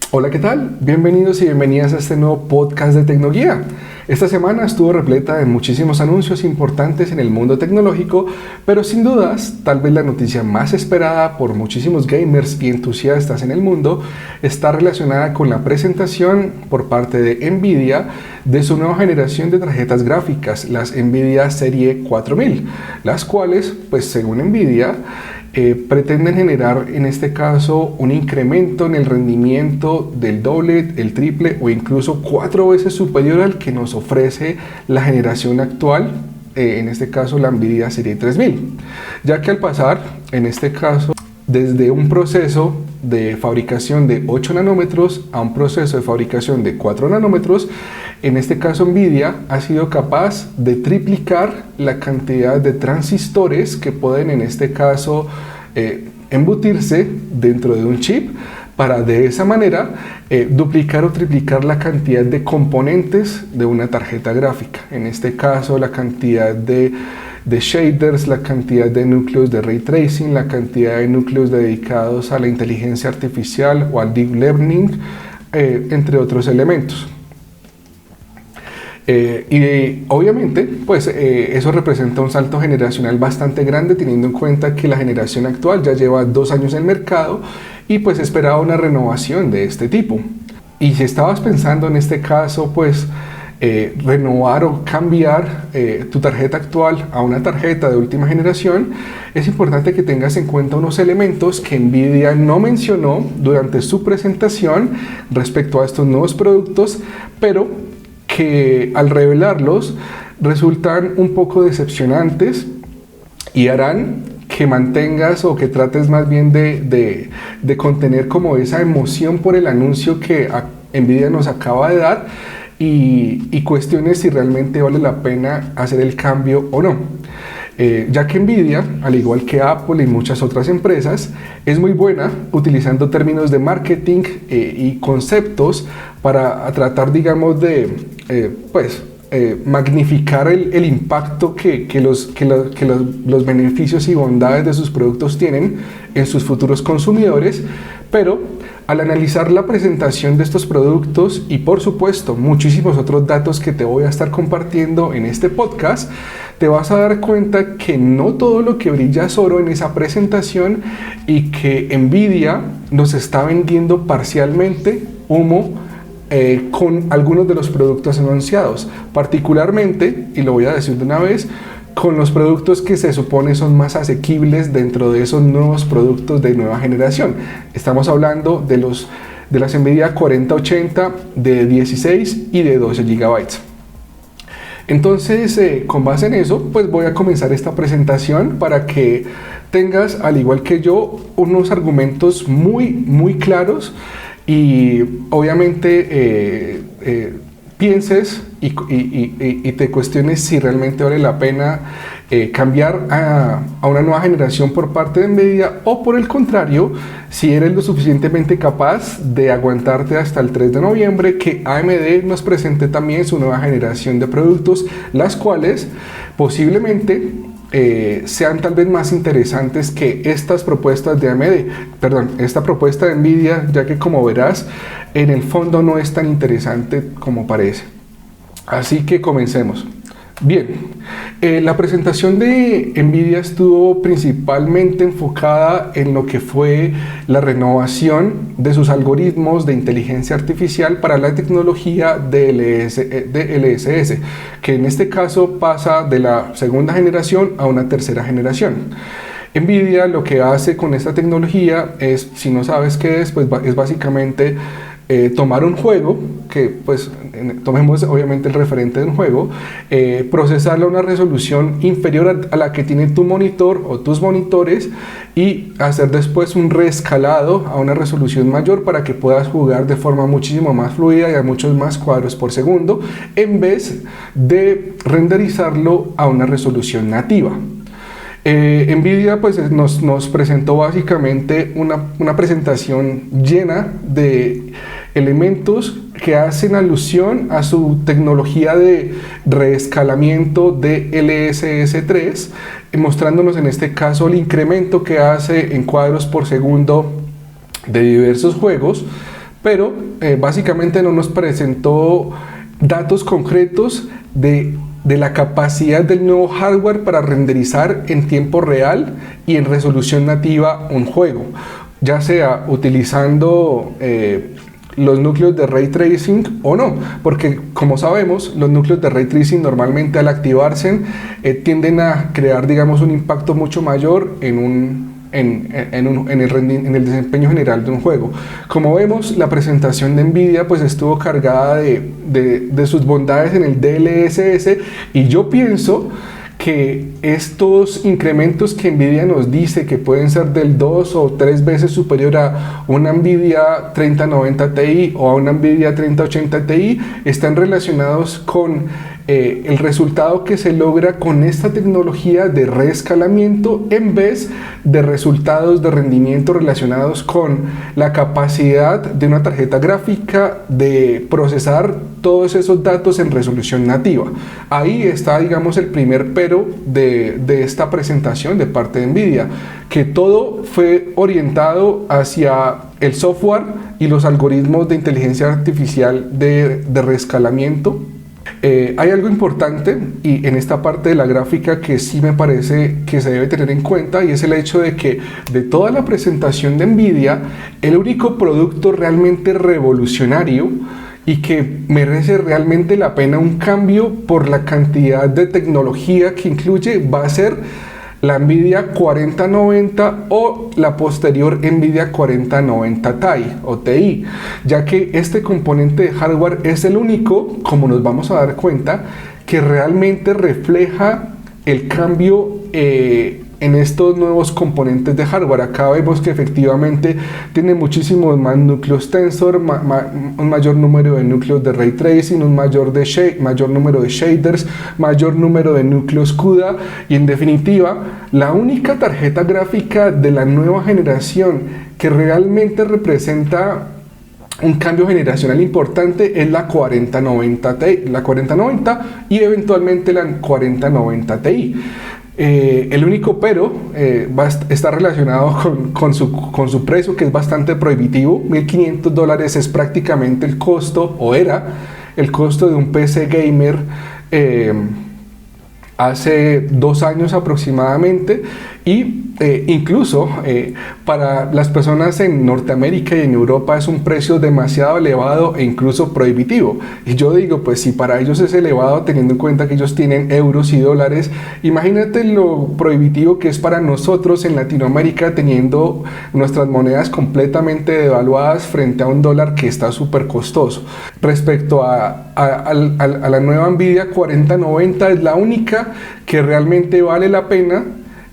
Hola, ¿qué tal? Bienvenidos y bienvenidas a este nuevo podcast de Tecnoguía. Esta semana estuvo repleta de muchísimos anuncios importantes en el mundo tecnológico, pero sin dudas, tal vez la noticia más esperada por muchísimos gamers y entusiastas en el mundo está relacionada con la presentación por parte de Nvidia de su nueva generación de tarjetas gráficas, las Nvidia Serie 4000, las cuales, pues según Nvidia, pretenden generar en este caso un incremento en el rendimiento del doble, el triple o incluso 4 veces superior al que nos ofrece la generación actual, en este caso la Nvidia Serie 3000, ya que al pasar en este caso desde un proceso de fabricación de 8 nanómetros a un proceso de fabricación de 4 nanómetros, en este caso Nvidia ha sido capaz de triplicar la cantidad de transistores que pueden en este caso embutirse dentro de un chip para de esa manera duplicar o triplicar la cantidad de componentes de una tarjeta gráfica. En este caso la cantidad de shaders, la cantidad de núcleos de ray tracing, la cantidad de núcleos dedicados a la inteligencia artificial o al deep learning, entre otros elementos. Y obviamente pues eso representa un salto generacional bastante grande, teniendo en cuenta que la generación actual ya lleva 2 años en el mercado y pues esperaba una renovación de este tipo. Y si estabas pensando en este caso pues renovar o cambiar tu tarjeta actual a una tarjeta de última generación, es importante que tengas en cuenta unos elementos que Nvidia no mencionó durante su presentación respecto a estos nuevos productos, pero que al revelarlos resultan un poco decepcionantes y harán que mantengas o que trates más bien de contener como esa emoción por el anuncio que Nvidia nos acaba de dar y cuestiones si realmente vale la pena hacer el cambio o no. Ya que Nvidia, al igual que Apple y muchas otras empresas, es muy buena utilizando términos de marketing y conceptos para tratar, digamos, de magnificar el impacto que los beneficios y bondades de sus productos tienen en sus futuros consumidores, pero al analizar la presentación de estos productos y por supuesto muchísimos otros datos que te voy a estar compartiendo en este podcast, te vas a dar cuenta que no todo lo que brilla es oro en esa presentación y que Nvidia nos está vendiendo parcialmente humo con algunos de los productos anunciados, particularmente, y lo voy a decir de una vez, con los productos que se supone son más asequibles dentro de esos nuevos productos de nueva generación. Estamos hablando de las Nvidia 4080 de 16 y de 12 GB. Entonces, con base en eso, pues voy a comenzar esta presentación para que tengas, al igual que yo, unos argumentos muy claros y obviamente pienses y te cuestiones si realmente vale la pena cambiar a una nueva generación por parte de Nvidia, o por el contrario, si eres lo suficientemente capaz de aguantarte hasta el 3 de noviembre que AMD nos presente también su nueva generación de productos, las cuales posiblemente sean tal vez más interesantes que estas propuestas de esta propuesta de Nvidia, ya que como verás, en el fondo no es tan interesante como parece. Así que comencemos. Bien, la presentación de Nvidia estuvo principalmente enfocada en lo que fue la renovación de sus algoritmos de inteligencia artificial para la tecnología de LSS, que en este caso pasa de la segunda generación a una tercera generación. Nvidia lo que hace con esta tecnología es, si no sabes qué es, pues es básicamente tomar un juego, que pues tomemos obviamente el referente de un juego, procesarlo a una resolución inferior a la que tiene tu monitor o tus monitores y hacer después un reescalado a una resolución mayor para que puedas jugar de forma muchísimo más fluida y a muchos más cuadros por segundo, en vez de renderizarlo a una resolución nativa. Nvidia pues nos presentó básicamente una presentación llena de elementos que hacen alusión a su tecnología de reescalamiento de LSS3, mostrándonos en este caso el incremento que hace en cuadros por segundo de diversos juegos, pero básicamente no nos presentó datos concretos de la capacidad del nuevo hardware para renderizar en tiempo real y en resolución nativa un juego, ya sea utilizando los núcleos de Ray Tracing o no, porque como sabemos, los núcleos de Ray Tracing normalmente al activarse tienden a crear, digamos, un impacto mucho mayor en el desempeño general de un juego. Como vemos, la presentación de NVIDIA pues estuvo cargada de sus bondades en el DLSS, y yo pienso que estos incrementos que NVIDIA nos dice que pueden ser del 2 o 3 veces superior a una NVIDIA 3090 Ti o a una NVIDIA 3080 Ti están relacionados con el resultado que se logra con esta tecnología de reescalamiento, en vez de resultados de rendimiento relacionados con la capacidad de una tarjeta gráfica de procesar todos esos datos en resolución nativa. Ahí está, digamos, el primer pero de esta presentación de parte de NVIDIA, que todo fue orientado hacia el software y los algoritmos de inteligencia artificial de reescalamiento. Hay algo importante y en esta parte de la gráfica que sí me parece que se debe tener en cuenta, y es el hecho de que de toda la presentación de NVIDIA, el único producto realmente revolucionario y que merece realmente la pena un cambio por la cantidad de tecnología que incluye va a ser la NVIDIA 4090 o la posterior NVIDIA 4090 Ti o TI, ya que este componente de hardware es el único, como nos vamos a dar cuenta, que realmente refleja el cambio en estos nuevos componentes de hardware. Acá vemos que efectivamente tiene muchísimos más núcleos Tensor, un mayor número de núcleos de Ray Tracing, un mayor número de shaders, mayor número de núcleos CUDA, y en definitiva la única tarjeta gráfica de la nueva generación que realmente representa un cambio generacional importante es la 4090 Ti, la 4090 y eventualmente la 4090 Ti. El único pero está relacionado con su precio, que es bastante prohibitivo. $1.500 es prácticamente el costo, o era el costo de un PC gamer hace 2 años aproximadamente, y incluso para las personas en Norteamérica y en Europa es un precio demasiado elevado e incluso prohibitivo. Y yo digo, pues si para ellos es elevado, teniendo en cuenta que ellos tienen euros y dólares, imagínate lo prohibitivo que es para nosotros en Latinoamérica, teniendo nuestras monedas completamente devaluadas frente a un dólar que está súper costoso. Respecto a la nueva NVIDIA 4090, es la única que realmente vale la pena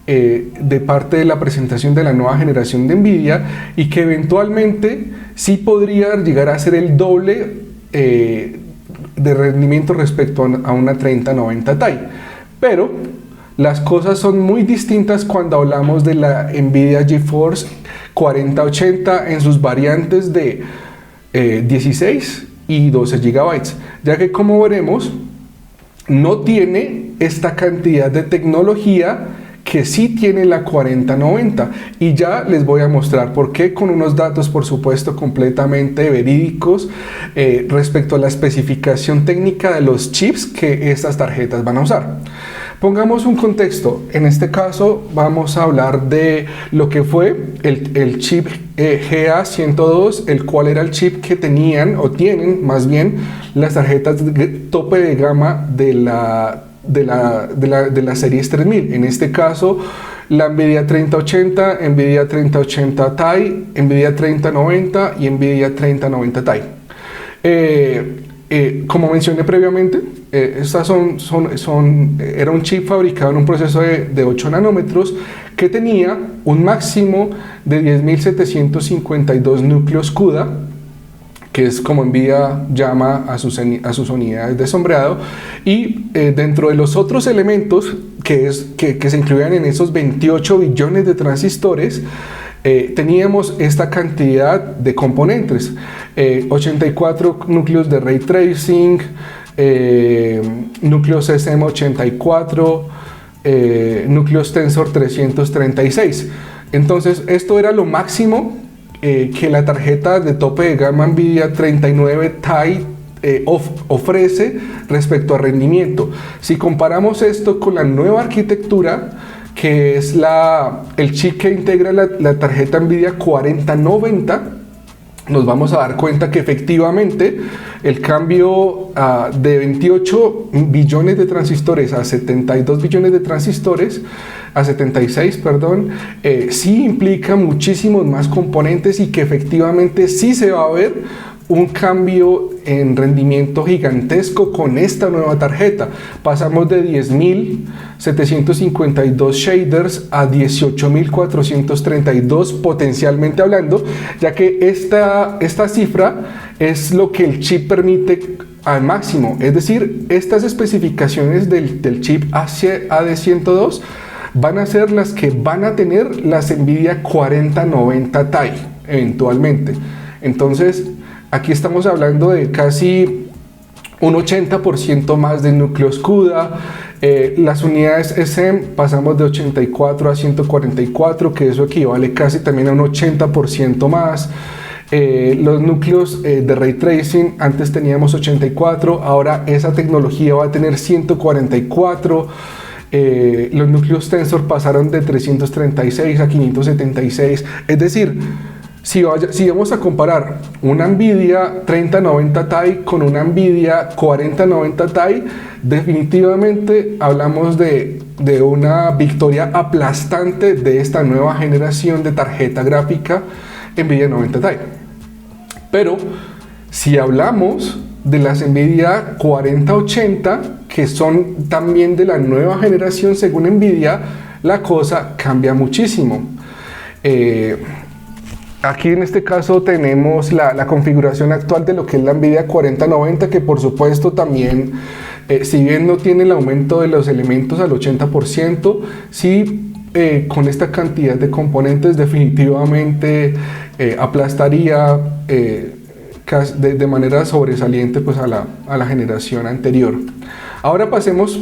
de parte de la presentación de la nueva generación de NVIDIA, y que eventualmente sí podría llegar a ser el doble de rendimiento respecto a una 3090 Ti. Pero las cosas son muy distintas cuando hablamos de la NVIDIA GeForce 4080 en sus variantes de 16 y 12 GB, ya que, como veremos, no tiene esta cantidad de tecnología que sí tiene la 4090, y ya les voy a mostrar por qué, con unos datos por supuesto completamente verídicos respecto a la especificación técnica de los chips que estas tarjetas van a usar. Pongamos un contexto. En este caso vamos a hablar de lo que fue el chip GA102, el cual era el chip que tenían, o tienen más bien, las tarjetas de tope de gama de la serie 3000. En este caso, la NVIDIA 3080, NVIDIA 3080 Ti, NVIDIA 3090 y NVIDIA 3090 Ti. Como mencioné previamente, estas era un chip fabricado en un proceso de 8 nanómetros que tenía un máximo de 10.752 núcleos CUDA, que es como NVIDIA llama a sus unidades de sombreado, y dentro de los otros elementos que se incluían en esos 28 billones de transistores, teníamos esta cantidad de componentes: 84 núcleos de Ray Tracing, núcleos SM84, núcleos Tensor 336. Entonces esto era lo máximo que la tarjeta de tope de gama NVIDIA 39 Ti ofrece respecto a rendimiento. Si comparamos esto con la nueva arquitectura, que es el chip que integra la tarjeta NVIDIA 4090, nos vamos a dar cuenta que efectivamente el cambio de 28 billones de transistores a 72 billones de transistores, a 76, perdón, sí implica muchísimos más componentes y que efectivamente sí se va a ver un cambio en rendimiento gigantesco con esta nueva tarjeta. Pasamos de 10.752 shaders a 18.432 potencialmente hablando, ya que esta cifra es lo que el chip permite al máximo. Es decir, estas especificaciones del chip AD102 van a ser las que van a tener las NVIDIA 4090 Ti eventualmente. Entonces, aquí estamos hablando de casi un 80% más de núcleos CUDA. Las unidades SM pasamos de 84 a 144, que eso equivale casi también a un 80% más. Los núcleos de Ray Tracing, antes teníamos 84, ahora esa tecnología va a tener 144. Los núcleos Tensor pasaron de 336 a 576, es decir, si vamos a comparar una NVIDIA 3090 Ti con una NVIDIA 4090 Ti, definitivamente hablamos de una victoria aplastante de esta nueva generación de tarjeta gráfica NVIDIA 90 Ti. Pero si hablamos de las NVIDIA 4080, que son también de la nueva generación según NVIDIA, la cosa cambia muchísimo. Aquí en este caso tenemos la configuración actual de lo que es la NVIDIA 4090, que por supuesto también, si bien no tiene el aumento de los elementos al 80%, sí con esta cantidad de componentes definitivamente aplastaría de manera sobresaliente pues, a la generación anterior. Ahora pasemos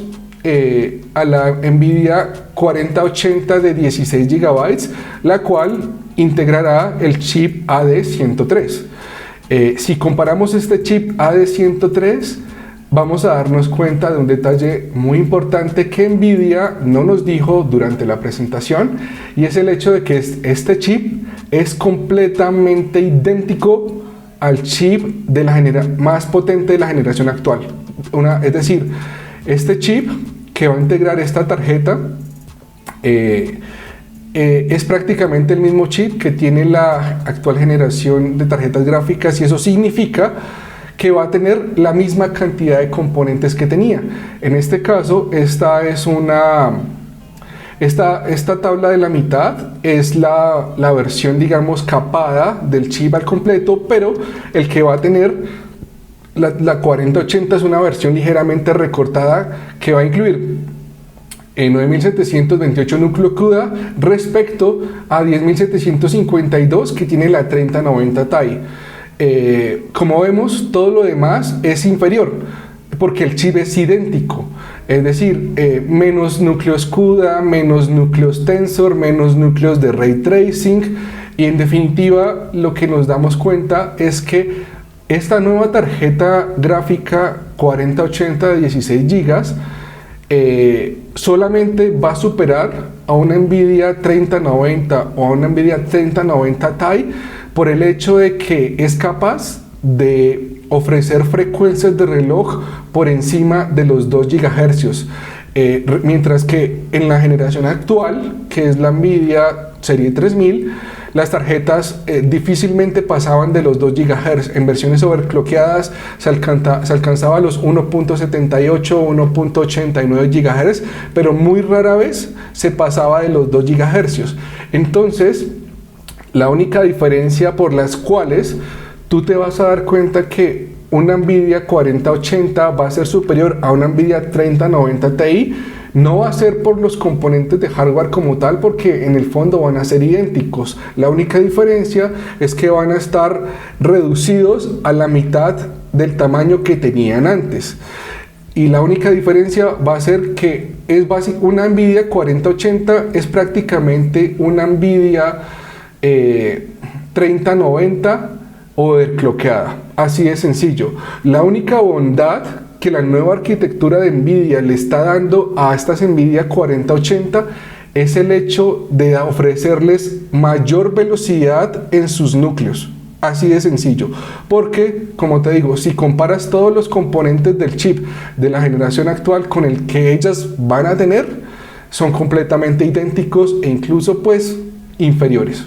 a la NVIDIA 4080 de 16 GB, la cual integrará el chip AD103. Si comparamos este chip AD103, vamos a darnos cuenta de un detalle muy importante que NVIDIA no nos dijo durante la presentación, y es el hecho de que este chip es completamente idéntico al chip de más potente de la generación actual. Es decir, este chip que va a integrar esta tarjeta es prácticamente el mismo chip que tiene la actual generación de tarjetas gráficas, y eso significa que va a tener la misma cantidad de componentes que tenía. En este caso, esta tabla de la mitad es la versión, digamos, capada del chip al completo, pero el que va a tener la 4080 es una versión ligeramente recortada que va a incluir 9.728 núcleo CUDA respecto a 10.752 que tiene la 3090 Ti. Como vemos, todo lo demás es inferior porque el chip es idéntico, es decir, menos núcleos CUDA, menos núcleos Tensor, menos núcleos de Ray Tracing, y en definitiva lo que nos damos cuenta es que esta nueva tarjeta gráfica 4080 de 16 GB solamente va a superar a una NVIDIA 3090 o a una NVIDIA 3090 Ti por el hecho de que es capaz de ofrecer frecuencias de reloj por encima de los 2 GHz, mientras que en la generación actual, que es la NVIDIA serie 3000, las tarjetas difícilmente pasaban de los 2 GHz. En versiones overclockeadas se alcanzaba los 1.78 o 1.89 GHz, pero muy rara vez se pasaba de los 2 GHz. Entonces, la única diferencia por las cuales tú te vas a dar cuenta que una NVIDIA 4080 va a ser superior a una NVIDIA 3090 Ti no va a ser por los componentes de hardware como tal, porque en el fondo van a ser idénticos. La única diferencia es que van a estar reducidos a la mitad del tamaño que tenían antes. Y la única diferencia va a ser que es una NVIDIA 4080 es prácticamente una NVIDIA 3090 overclockeada. Así de sencillo. La única bondad que la nueva arquitectura de NVIDIA le está dando a estas NVIDIA 4080 es el hecho de ofrecerles mayor velocidad en sus núcleos. Así de sencillo, porque como te digo, si comparas todos los componentes del chip de la generación actual con el que ellas van a tener, son completamente idénticos e incluso pues inferiores.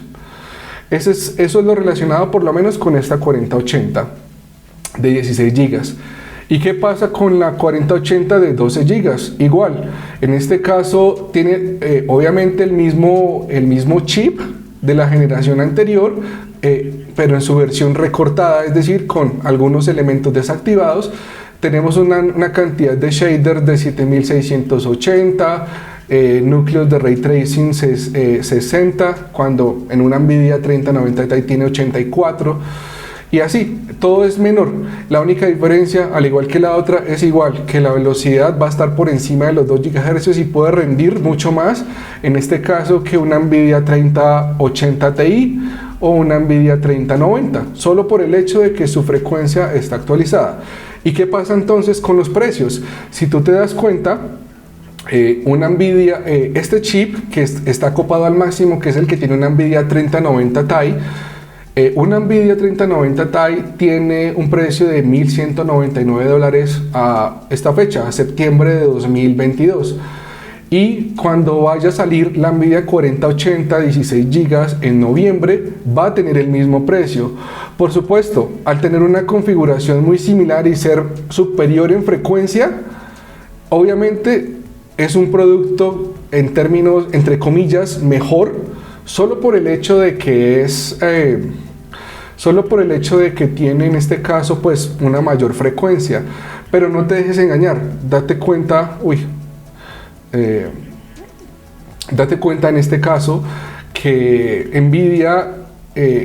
Eso es lo relacionado por lo menos con esta 4080 de 16 GB. ¿Y qué pasa con la 4080 de 12 GB? Igual, en este caso tiene obviamente el mismo chip de la generación anterior, pero en su versión recortada, es decir, con algunos elementos desactivados. Tenemos una cantidad de shaders de 7680, núcleos de Ray Tracing 60, cuando en una NVIDIA 3090 Ti tiene 84, y así, todo es menor. La única diferencia, al igual que la otra, es igual, que la velocidad va a estar por encima de los 2 GHz y puede rendir mucho más, en este caso, que una NVIDIA 3080 Ti o una NVIDIA 3090, solo por el hecho de que su frecuencia está actualizada. ¿Y qué pasa entonces con los precios? Si tú te das cuenta, una NVIDIA, este chip que está copado al máximo, que es el que tiene una NVIDIA 3090 Ti, una NVIDIA 3090 Ti tiene un precio de $1,199 a esta fecha, a septiembre de 2022. Y cuando vaya a salir la NVIDIA 4080 16 GB en noviembre, va a tener el mismo precio. Por supuesto, al tener una configuración muy similar y ser superior en frecuencia, obviamente es un producto en términos, entre comillas, mejor, solo por el hecho de que tiene en este caso pues una mayor frecuencia. Pero no te dejes engañar, date cuenta en este caso que NVIDIA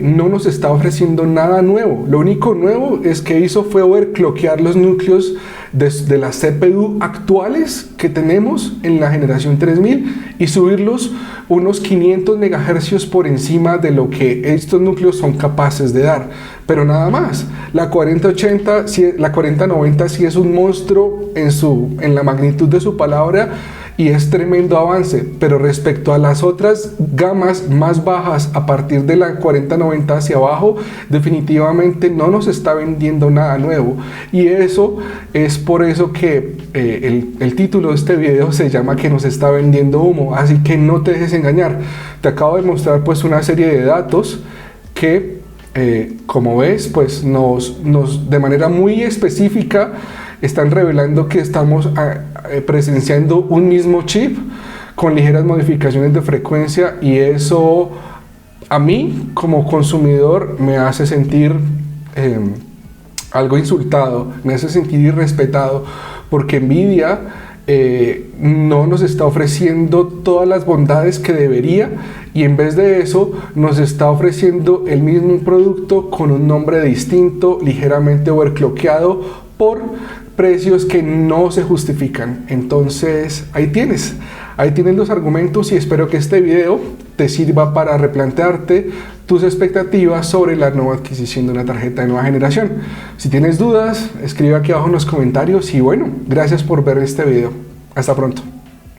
no nos está ofreciendo nada nuevo. Lo único nuevo es que hizo fue overclockear los núcleos de las CPU actuales que tenemos en la generación 3000 y subirlos unos 500 MHz por encima de lo que estos núcleos son capaces de dar, pero nada más. La 4080, la 4090 sí es un monstruo en la magnitud de su palabra, y es tremendo avance, pero respecto a las otras gamas más bajas a partir de la 4090 hacia abajo, definitivamente no nos está vendiendo nada nuevo. Y eso es por eso que el título de este video se llama que nos está vendiendo humo, así que no te dejes engañar. Te acabo de mostrar pues una serie de datos que como ves pues de manera muy específica están revelando que estamos presenciando un mismo chip con ligeras modificaciones de frecuencia, y eso a mí como consumidor me hace sentir algo insultado, me hace sentir irrespetado, porque NVIDIA no nos está ofreciendo todas las bondades que debería, y en vez de eso nos está ofreciendo el mismo producto con un nombre distinto, ligeramente overclockeado, por precios que no se justifican. Entonces ahí tienes los argumentos, y espero que este video te sirva para replantearte tus expectativas sobre la nueva adquisición de una tarjeta de nueva generación. Si tienes dudas, escribe aquí abajo en los comentarios, y bueno, gracias por ver este video. Hasta pronto.